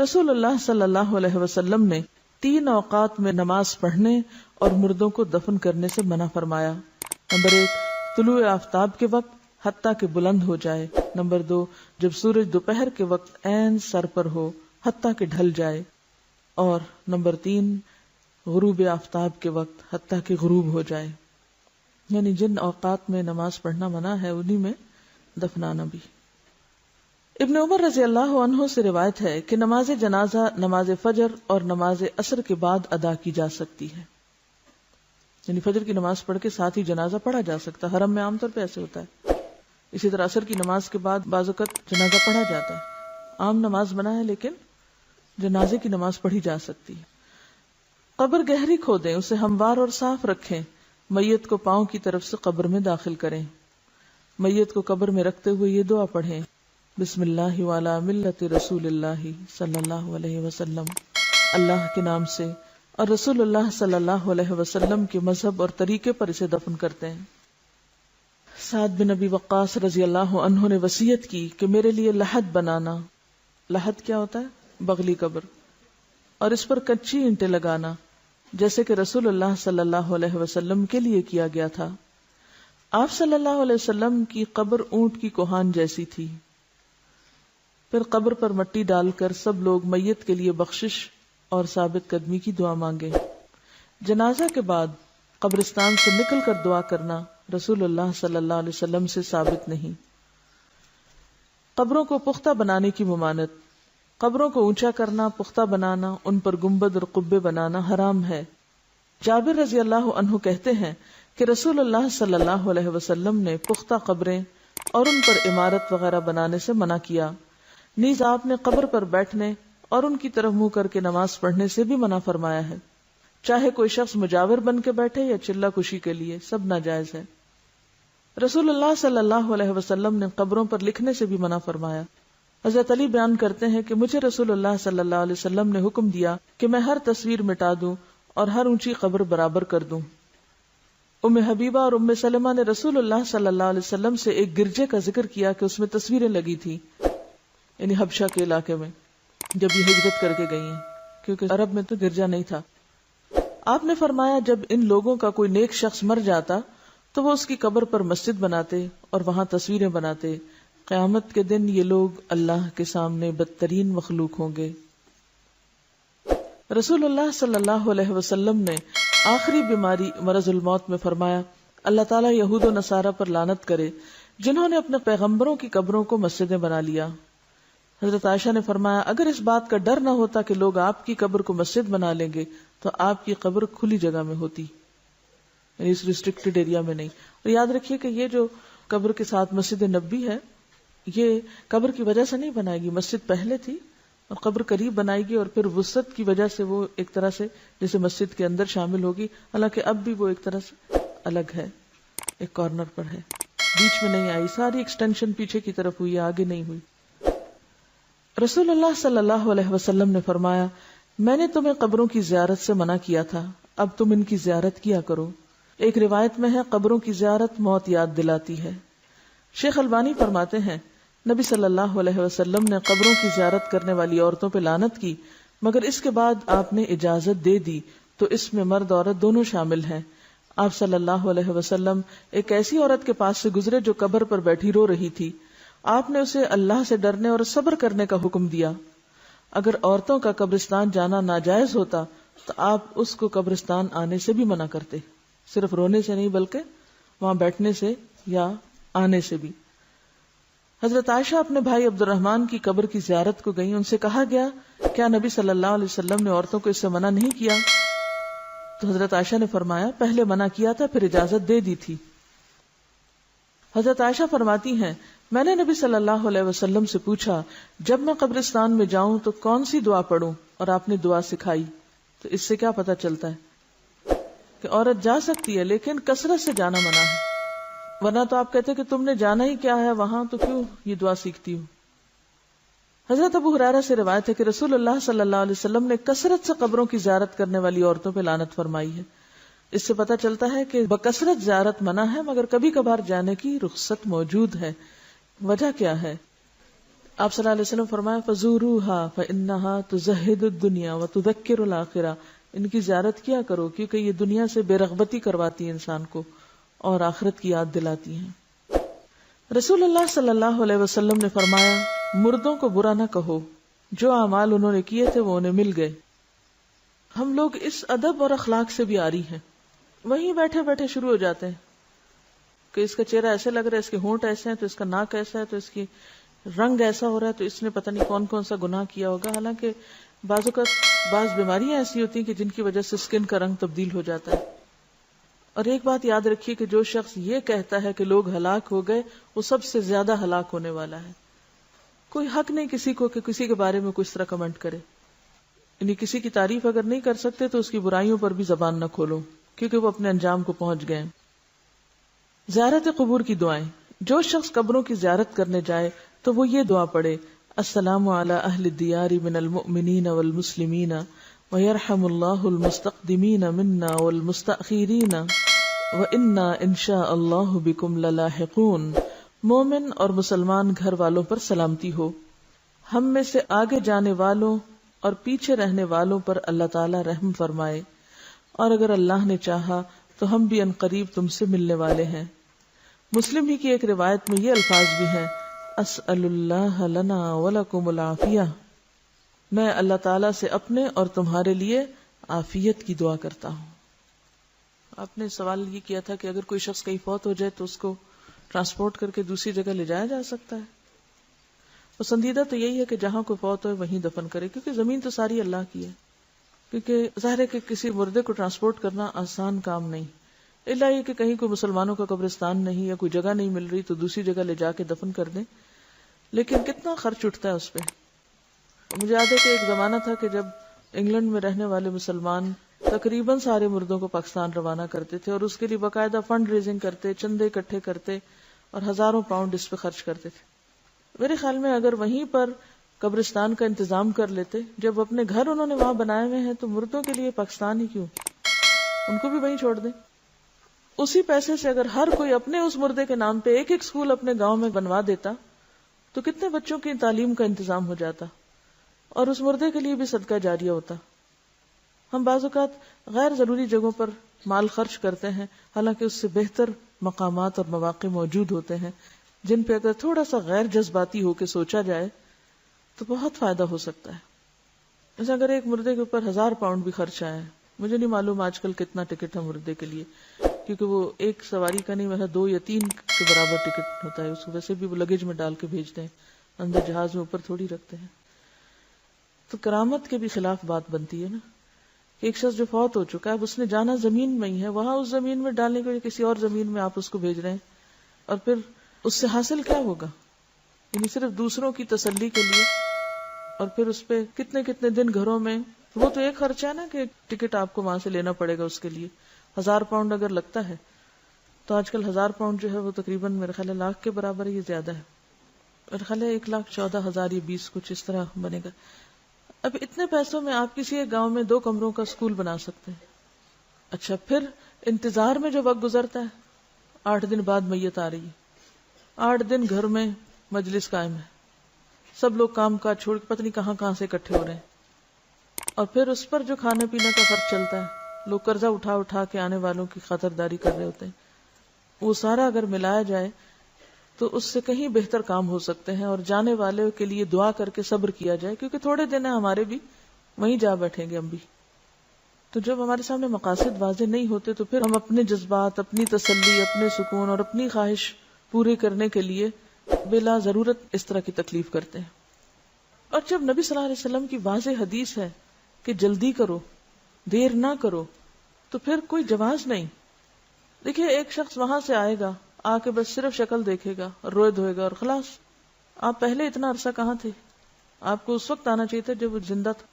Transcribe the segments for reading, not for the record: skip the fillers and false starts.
رسول اللہ صلی اللہ علیہ وسلم نے 3 اوقات میں نماز پڑھنے اور مردوں کو دفن کرنے سے منع فرمایا. نمبر 1 طلوع آفتاب کے وقت حتیٰ کہ بلند ہو جائے. نمبر 2 جب سورج دوپہر کے وقت عین سر پر ہو حتیٰ کہ ڈھل جائے. اور نمبر 3 غروب آفتاب کے وقت حتیٰ کہ غروب ہو جائے. یعنی جن اوقات میں نماز پڑھنا منع ہے انہی میں دفنانا بھی. ابن عمر رضی اللہ عنہ سے روایت ہے کہ نماز جنازہ نماز فجر اور نماز عصر کے بعد ادا کی جا سکتی ہے. یعنی فجر کی نماز پڑھ کے ساتھ ہی جنازہ پڑھا جا سکتا ہے. حرم میں عام طور پہ ایسے ہوتا ہے. اسی طرح عصر کی نماز کے بعد بعض اوقات جنازہ پڑھا جاتا ہے. عام نماز بنا ہے لیکن جنازے کی نماز پڑھی جا سکتی ہے. قبر گہری کھودیں, اسے ہموار اور صاف رکھیں. میت کو پاؤں کی طرف سے قبر میں داخل کریں. میت کو قبر میں رکھتے ہوئے یہ دعا پڑھیں, بسم اللہ وعلی ملت رسول اللہ صلی اللہ علیہ وسلم. اللہ کے نام سے اور رسول اللہ صلی اللہ علیہ وسلم کے مذہب اور طریقے پر اسے دفن کرتے ہیں. سعد بن ابی وقاص رضی اللہ عنہ نے وصیت کی کہ میرے لیے لحد بنانا. لحد کیا ہوتا ہے؟ بغلی قبر. اور اس پر کچی اینٹیں لگانا, جیسے کہ رسول اللہ صلی اللہ علیہ وسلم کے لیے کیا گیا تھا. آپ صلی اللہ علیہ وسلم کی قبر اونٹ کی کوہان جیسی تھی. پھر قبر پر مٹی ڈال کر سب لوگ میت کے لیے بخشش اور ثابت قدمی کی دعا مانگے. جنازہ کے بعد قبرستان سے نکل کر دعا کرنا رسول اللہ صلی اللہ علیہ وسلم سے ثابت نہیں. قبروں کو پختہ بنانے کی ممانعت. قبروں کو اونچا کرنا, پختہ بنانا, ان پر گنبد اور قبے بنانا حرام ہے. جابر رضی اللہ عنہ کہتے ہیں کہ رسول اللہ صلی اللہ علیہ وسلم نے پختہ قبریں اور ان پر عمارت وغیرہ بنانے سے منع کیا. نیز آپ نے قبر پر بیٹھنے اور ان کی طرف منہ کر کے نماز پڑھنے سے بھی منع فرمایا ہے. چاہے کوئی شخص مجاور بن کے بیٹھے یا چلہ کشی کے لیے, سب ناجائز ہے. رسول اللہ صلی اللہ علیہ وسلم نے قبروں پر لکھنے سے بھی منع فرمایا. حضرت علی بیان کرتے ہیں کہ مجھے رسول اللہ صلی اللہ علیہ وسلم نے حکم دیا کہ میں ہر تصویر مٹا دوں اور ہر اونچی قبر برابر کر دوں. ام حبیبہ اور ام سلمہ نے رسول اللہ صلی اللہ علیہ وسلم سے ایک گرجے کا ذکر کیا کہ اس میں تصویریں لگی تھی, یعنی حبشہ کے علاقے میں جب یہ ہجرت کر کے گئی ہیں, کیونکہ عرب میں تو گرجا نہیں تھا. آپ نے فرمایا جب ان لوگوں کا کوئی نیک شخص مر جاتا تو وہ اس کی قبر پر مسجد بناتے اور وہاں تصویریں بناتے. قیامت کے دن یہ لوگ اللہ کے سامنے بدترین مخلوق ہوں گے. رسول اللہ صلی اللہ علیہ وسلم نے آخری بیماری مرض الموت میں فرمایا, اللہ تعالیٰ یہود و نصارہ پر لعنت کرے جنہوں نے اپنے پیغمبروں کی قبروں کو مسجدیں بنا لیا. حضرت عائشہ نے فرمایا اگر اس بات کا ڈر نہ ہوتا کہ لوگ آپ کی قبر کو مسجد بنا لیں گے تو آپ کی قبر کھلی جگہ میں ہوتی, یعنی اس ریسٹرکٹڈ ایریا میں نہیں. اور یاد رکھیے کہ یہ جو قبر کے ساتھ مسجد نبوی ہے یہ قبر کی وجہ سے نہیں بنائے گی. مسجد پہلے تھی اور قبر قریب بنائے گی اور پھر وسعت کی وجہ سے وہ ایک طرح سے جیسے مسجد کے اندر شامل ہوگی, حالانکہ اب بھی وہ ایک طرح سے الگ ہے, ایک کارنر پر ہے, بیچ میں نہیں آئی. ساری ایکسٹینشن پیچھے کی طرف ہوئی, آگے نہیں ہوئی. رسول اللہ صلی اللہ علیہ وسلم نے فرمایا میں نے تمہیں قبروں کی زیارت سے منع کیا تھا, اب تم ان کی زیارت کیا کرو. ایک روایت میں ہے قبروں کی زیارت موت یاد دلاتی ہے. شیخ البانی فرماتے ہیں نبی صلی اللہ علیہ وسلم نے قبروں کی زیارت کرنے والی عورتوں پہ لعنت کی, مگر اس کے بعد آپ نے اجازت دے دی تو اس میں مرد عورت دونوں شامل ہیں. آپ صلی اللہ علیہ وسلم ایک ایسی عورت کے پاس سے گزرے جو قبر پر بیٹھی رو رہی تھی. آپ نے اسے اللہ سے ڈرنے اور صبر کرنے کا حکم دیا. اگر عورتوں کا قبرستان جانا ناجائز ہوتا تو آپ اس کو قبرستان آنے سے بھی منع کرتے, صرف رونے سے نہیں بلکہ وہاں بیٹھنے سے یا آنے سے بھی. حضرت عائشہ اپنے بھائی عبد الرحمن کی قبر کی زیارت کو گئیں. ان سے کہا گیا کیا نبی صلی اللہ علیہ وسلم نے عورتوں کو اس سے منع نہیں کیا؟ تو حضرت عائشہ نے فرمایا پہلے منع کیا تھا پھر اجازت دے دی تھی. حضرت عائشہ فرماتی ہیں میں نے نبی صلی اللہ علیہ وسلم سے پوچھا جب میں قبرستان میں جاؤں تو کون سی دعا پڑھوں, اور آپ نے دعا سکھائی. تو اس سے کیا پتہ چلتا ہے کہ عورت جا سکتی ہے لیکن کثرت سے جانا منع ہے, ورنہ تو آپ کہتے کہ تم نے جانا ہی کیا ہے وہاں تو کیوں یہ دعا سیکھتی ہوں. حضرت ابو ہریرہ سے روایت ہے کہ رسول اللہ صلی اللہ علیہ وسلم نے کثرت سے قبروں کی زیارت کرنے والی عورتوں پہ لعنت فرمائی ہے. اس سے پتہ چلتا ہے کہ بکثرت زیارت منع ہے مگر کبھی کبھار جانے کی رخصت موجود ہے. وجہ کیا ہے؟ آپ صلی اللہ علیہ وسلم فرمایا فزوروها فانها تزهد الدنيا وتذكر الاخرہ، ان کی زیارت کیا کرو کیونکہ یہ دنیا سے بے رغبتی کرواتی ہیں انسان کو اور آخرت کی یاد دلاتی ہیں۔ رسول اللہ صلی اللہ علیہ وسلم نے فرمایا مردوں کو برا نہ کہو، جو اعمال انہوں نے کیے تھے وہ انہیں مل گئے۔ ہم لوگ اس ادب اور اخلاق سے بھی عاری ہیں، وہیں بیٹھے بیٹھے شروع ہو جاتے ہیں کہ اس کا چہرہ ایسے لگ رہا ہے، اس کے ہونٹ ایسے ہیں تو اس کا ناک ایسا ہے تو اس کی رنگ ایسا ہو رہا ہے تو اس نے پتہ نہیں کون کون سا گناہ کیا ہوگا۔ حالانکہ بعض بیماریاں ایسی ہوتی ہیں کہ جن کی وجہ سے اسکن کا رنگ تبدیل ہو جاتا ہے۔ اور ایک بات یاد رکھیے کہ جو شخص یہ کہتا ہے کہ لوگ ہلاک ہو گئے، وہ سب سے زیادہ ہلاک ہونے والا ہے۔ کوئی حق نہیں کسی کو کہ کسی کے بارے میں کچھ طرح کمنٹ کرے، یعنی کسی کی تعریف اگر نہیں کر سکتے تو اس کی برائیوں پر بھی زبان نہ کھولو، کیونکہ وہ اپنے انجام کو پہنچ گئے۔ زیارت قبور کی دعائیں، جو شخص قبروں کی زیارت کرنے جائے تو وہ یہ دعا پڑھے السلام علی اہل الدیار من المؤمنین والمسلمین ویرحم اللہ المستقدمین منا والمستأخرین وإنا انشاء اللہ بکم للاحقون۔ مومن اور مسلمان گھر والوں پر سلامتی ہو، ہم میں سے آگے جانے والوں اور پیچھے رہنے والوں پر اللہ تعالی رحم فرمائے، اور اگر اللہ نے چاہا تو ہم بھی عنقریب تم سے ملنے والے ہیں۔ مسلم ہی کی ایک روایت میں یہ الفاظ بھی ہیں اسأل اللہ لنا ولکم العافیہ، میں اللہ تعالیٰ سے اپنے اور تمہارے لیے عافیت کی دعا کرتا ہوں۔ آپ نے سوال یہ کیا تھا کہ اگر کوئی شخص کہیں فوت ہو جائے تو اس کو ٹرانسپورٹ کر کے دوسری جگہ لے جایا جا سکتا ہے؟ پسندیدہ تو یہی ہے کہ جہاں کوئی فوت ہو وہیں دفن کرے، کیونکہ زمین تو ساری اللہ کی ہے۔ کیونکہ ظاہر ہے کہ کسی مردے کو ٹرانسپورٹ کرنا آسان کام نہیں، الا یہ کہ کہیں کوئی مسلمانوں کا قبرستان نہیں یا کوئی جگہ نہیں مل رہی تو دوسری جگہ لے جا کے دفن کر دیں، لیکن کتنا خرچ اٹھتا ہے اس پہ۔ مجھے یاد ہے کہ ایک زمانہ تھا کہ جب انگلینڈ میں رہنے والے مسلمان تقریباً سارے مردوں کو پاکستان روانہ کرتے تھے اور اس کے لیے باقاعدہ فنڈ ریزنگ کرتے، چندے اکٹھے کرتے اور ہزاروں پاؤنڈ اس پہ خرچ کرتے تھے۔ میرے خیال میں اگر وہیں پر قبرستان کا انتظام کر لیتے، جب اپنے گھر انہوں نے وہاں بنائے ہوئے ہیں تو مردوں کے لیے پاکستان ہی کیوں، ان کو بھی وہیں چھوڑ دیں۔ اسی پیسے سے اگر ہر کوئی اپنے اس مردے کے نام پہ ایک ایک اسکول اپنے گاؤں میں بنوا دیتا تو کتنے بچوں کی تعلیم کا انتظام ہو جاتا اور اس مردے کے لیے بھی صدقہ جاریہ ہوتا۔ ہم بعض اوقات غیر ضروری جگہوں پر مال خرچ کرتے ہیں، حالانکہ اس سے بہتر مقامات اور مواقع موجود ہوتے ہیں جن پہ اگر تھوڑا سا غیر جذباتی ہو کے سوچا جائے تو بہت فائدہ ہو سکتا ہے۔ جیسے اگر ایک مردے کے اوپر 1000 پاؤنڈ بھی خرچ آیا ہے، مجھے نہیں معلوم آج کل کتنا ٹکٹ ہے مردے کے لیے، کیونکہ وہ ایک سواری کا نہیں، ویسا 2 یا 3 کے برابر ٹکٹ ہوتا ہے، اس کو ویسے بھی وہ لگیج میں ڈال کے بھیجتے ہیں، اندر جہاز میں اوپر تھوڑی رکھتے ہیں۔ تو کرامت کے بھی خلاف بات بنتی ہے نا، ایک شخص جو فوت ہو چکا ہے، اب اس نے جانا زمین میں ہی ہے، وہاں اس زمین میں ڈالنے کے لیے کسی اور زمین میں آپ اس کو بھیج رہے ہیں، اور پھر اس سے حاصل کیا ہوگا؟ یعنی صرف دوسروں کی تسلی کے لیے، اور پھر اس پہ کتنے کتنے دن گھروں میں، وہ تو ایک خرچہ ہے نا کہ ٹکٹ آپ کو وہاں سے لینا پڑے گا، اس کے لیے 1000 پاؤنڈ اگر لگتا ہے تو آج کل 1000 پاؤنڈ جو ہے وہ تقریباً میرے خیال ہے لاکھ کے برابر ہے، یہ زیادہ ہے، میرے خیال ہے 1,14,000 یا 20 کچھ اس طرح بنے گا۔ اب اتنے پیسوں میں آپ کسی ایک گاؤں میں 2 کمروں کا اسکول بنا سکتے ہیں۔ اچھا، پھر انتظار میں جو وقت گزرتا ہے، 8 دن بعد میت آ رہی ہے، 8 دن گھر میں مجلس قائم ہے، سب لوگ کام کاج چھوڑ کے پتہ نہیں کہاں کہاں سے اکٹھے ہو رہے ہیں، اور پھر اس پر جو کھانے پینے کا خرچ چلتا ہے، لوگ قرضہ اٹھا اٹھا کے آنے والوں کی خاطرداری کر رہے ہوتے ہیں، وہ سارا اگر ملایا جائے تو اس سے کہیں بہتر کام ہو سکتے ہیں، اور جانے والے کے لیے دعا کر کے صبر کیا جائے، کیونکہ تھوڑے دن ہیں ہمارے بھی، وہیں جا بیٹھیں گے ہم بھی۔ تو جب ہمارے سامنے مقاصد واضح نہیں ہوتے تو پھر ہم اپنے جذبات، اپنی تسلی، اپنے سکون اور اپنی خواہش پورے کرنے کے لیے بلا ضرورت اس طرح کی تکلیف کرتے ہیں۔ اور جب نبی صلی اللہ علیہ وسلم کی واضح حدیث ہے کہ جلدی کرو، دیر نہ کرو، تو پھر کوئی جواز نہیں۔ دیکھیے، ایک شخص وہاں سے آئے گا، آ کے بس صرف شکل دیکھے گا اور روئے دھوئے گا اور خلاص۔ آپ پہلے اتنا عرصہ کہاں تھے؟ آپ کو اس وقت آنا چاہیے تھا جب وہ زندہ تھا،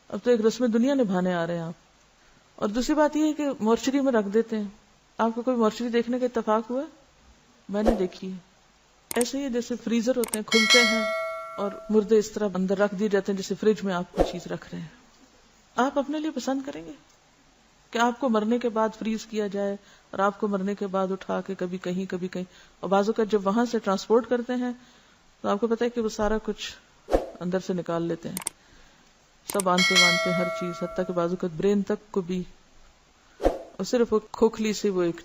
اب تو ایک رسم دنیا نبھانے آ رہے ہیں آپ۔ اور دوسری بات یہ ہے کہ مورچری میں رکھ دیتے ہیں۔ آپ کو کوئی مورچری دیکھنے کا اتفاق ہوا؟ میں نے دیکھی ہے، ایسے ہی جیسے فریزر ہوتے ہیں، کھلتے ہیں اور مردے اس طرح اندر رکھ دیے جاتے ہیں جیسے فریج میں آپ کوئی چیز رکھ رہے ہیں۔ آپ اپنے لیے پسند کریں گے کہ آپ کو مرنے کے بعد فریز کیا جائے اور آپ کو مرنے کے بعد اٹھا کے کبھی کہیں کبھی کہیں، اور بعض اوقات جب وہاں سے ٹرانسپورٹ کرتے ہیں تو آپ کو پتا ہے کہ وہ سارا کچھ اندر سے نکال لیتے ہیں، سب آنتے وانتے ہر چیز، حتیٰ کہ بعض اوقات برین تک کو بھی، اور صرف وہ کھوکھلی سے وہ ایک